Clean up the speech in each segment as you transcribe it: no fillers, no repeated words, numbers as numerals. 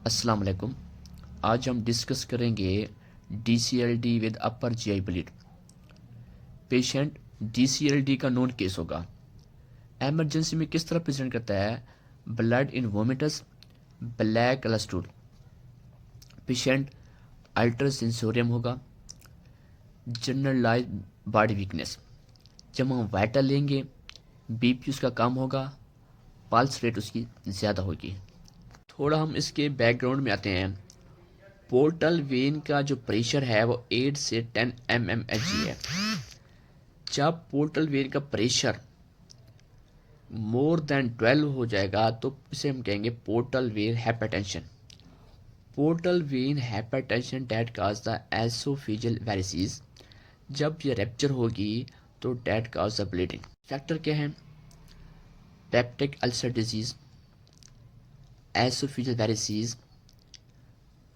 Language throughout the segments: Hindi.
अस्सलाम वालेकुम। आज हम डिस्कस करेंगे DCLD with upper GI bleed. Patient DCLD का नॉन केस होगा। एमरजेंसी में किस तरह प्रेजेंट करता है? Blood in vomitus, black cholesterol. Patient alter sensorium होगा। Generalize body weakness. जब हम वाइटल लेंगे बीपी उसका कम होगा, पल्स रेट उसकी ज़्यादा होगी। थोड़ा हम इसके बैकग्राउंड में आते हैं। पोर्टल वेन का जो प्रेशर है वो 8 से 10 mmHg है। जब पोर्टल वेन का प्रेशर मोर देन 12 हो जाएगा तो इसे हम कहेंगे portal vein hypertension. Portal vein hypertension that cause the esophageal varices. जब ये रैप्चर होगी तो that cause the bleeding. Factor क्या है? Peptic ulcer disease, esophageal varices,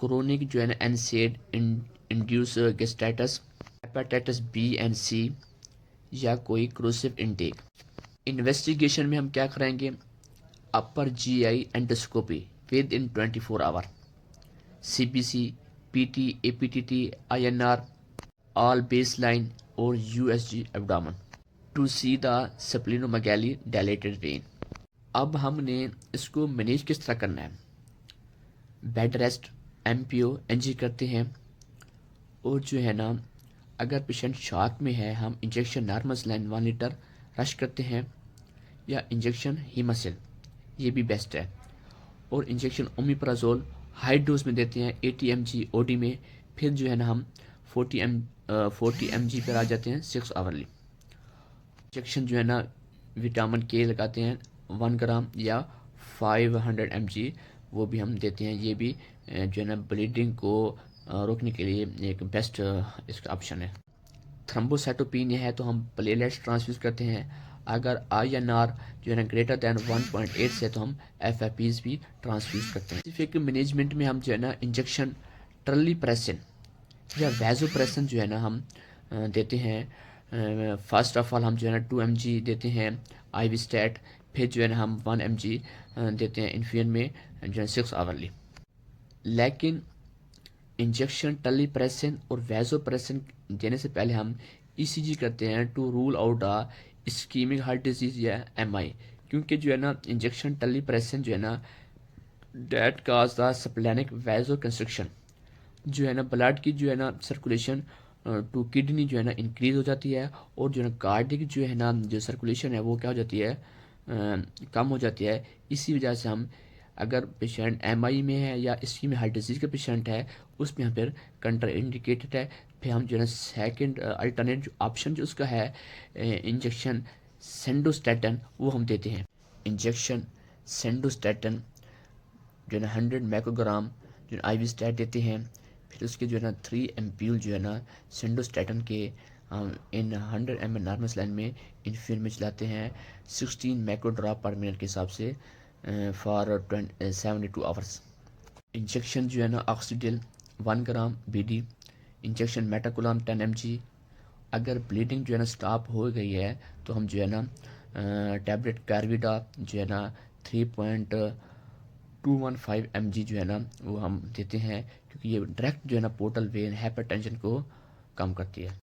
chronic जो है ना NSAID induced gastritis, hepatitis B and C, या कोई क्रूसिव इनटेक। इन्वेस्टिगेशन में हम क्या कराएंगे? Upper GI endoscopy with in 24 hour, CBC, PT, APTT, INR, all baseline और USG abdomen to see the splenomegaly dilated vein. अब हमने इसको मैनेज किस तरह करना है? बेड रेस्ट, एमपीओ, एनजी करते हैं। और जो है ना, अगर पेशेंट शॉक में है हम injection normal saline 1 litre rush करते हैं, या इंजेक्शन हीमासिल, ये भी बेस्ट है। और इंजेक्शन ओमिप्राजोल हाई डोज में देते हैं 80 mg ओडी में। फिर जो है ना हम 40 mg पर आ जाते हैं 6 आवरली। इंजेक्शन जो है ना विटामिन के लगाते हैं 1 ग्राम या 500 mg, वो भी हम देते हैं। ये भी जो है ना ब्लीडिंग को रोकने के लिए एक बेस्ट इसका ऑप्शन है। थ्रोम्बोसाइटोपिनिया है तो हम प्लेटलेट्स ट्रांसफ्यूज करते हैं। अगर आईएनआर जो है ना ग्रेटर दैन 1.8 से तो हम एफएपीज भी ट्रांसफ्यूज करते हैं। स्पेसिफिक मैनेजमेंट में हम जो है ना इंजेक्शन ट्रलीप्रेसिन या वैजोप्रेसिन जो है ना हम देते हैं। फर्स्ट ऑफ ऑल हम जो है ना 2 mg देते हैं आईवी स्टैट, फिर जो है ना हम 1 mg देते हैं इन्फ्यूजन में जो है 6 आवरली। लेकिन इंजेक्शन टलीप्रेसिन और वैजोप्रेसिन देने से पहले हम ईसीजी करते हैं to rule out a ischemic heart disease या एमआई। क्योंकि जो है ना इंजेक्शन टलीप्रेसिन जो है ना that cause the splenic vasoconstriction. जो है ना ब्लड की जो है ना सर्कुलेशन टू किडनी जो है ना इंक्रीज हो जाती है, और जो है ना कार्डिक जो है ना जो सर्कुलेशन है वो क्या हो जाती है, कम हो जाती है। इसी वजह से हम अगर पेशेंट एमआई में है या इस्कीमिक हार्ट डिजीज़ का पेशेंट है उसमें हम फिर कंट्रा इंडिकेटेड है। फिर हम जो है ना सेकेंड अल्टरनेट जो ऑप्शन जो उसका है इंजेक्शन सेंडोस्टैटिन, वो हम देते हैं। इंजेक्शन सेंडोस्टैटिन जो है ना 100 माइक्रोग्राम जो है आईवी स्टैट देते हैं। फिर उसके जो है ना 3 एम्प्यूल जो है ना सेंडोस्टैटिन के इन 100 ml नॉर्मल सलाइन में इन्फ्यूजन में चलाते हैं 16 माइक्रो ड्रॉप पर मिनट के हिसाब से फॉर 72 आवर्स। इंजेक्शन जो है ना ऑक्सीडिल 1 ग्राम बीडी। इंजेक्शन मेटाकुलाम 10 mg। अगर ब्लीडिंग जो है ना स्टॉप हो गई है तो हम जो है ना टैबलेट कार्विडा जो है ना 3.215 mg जो है ना वो हम देते हैं, क्योंकि ये डायरेक्ट जो है ना पोर्टल वेन हाइपरटेंशन को कम करती है।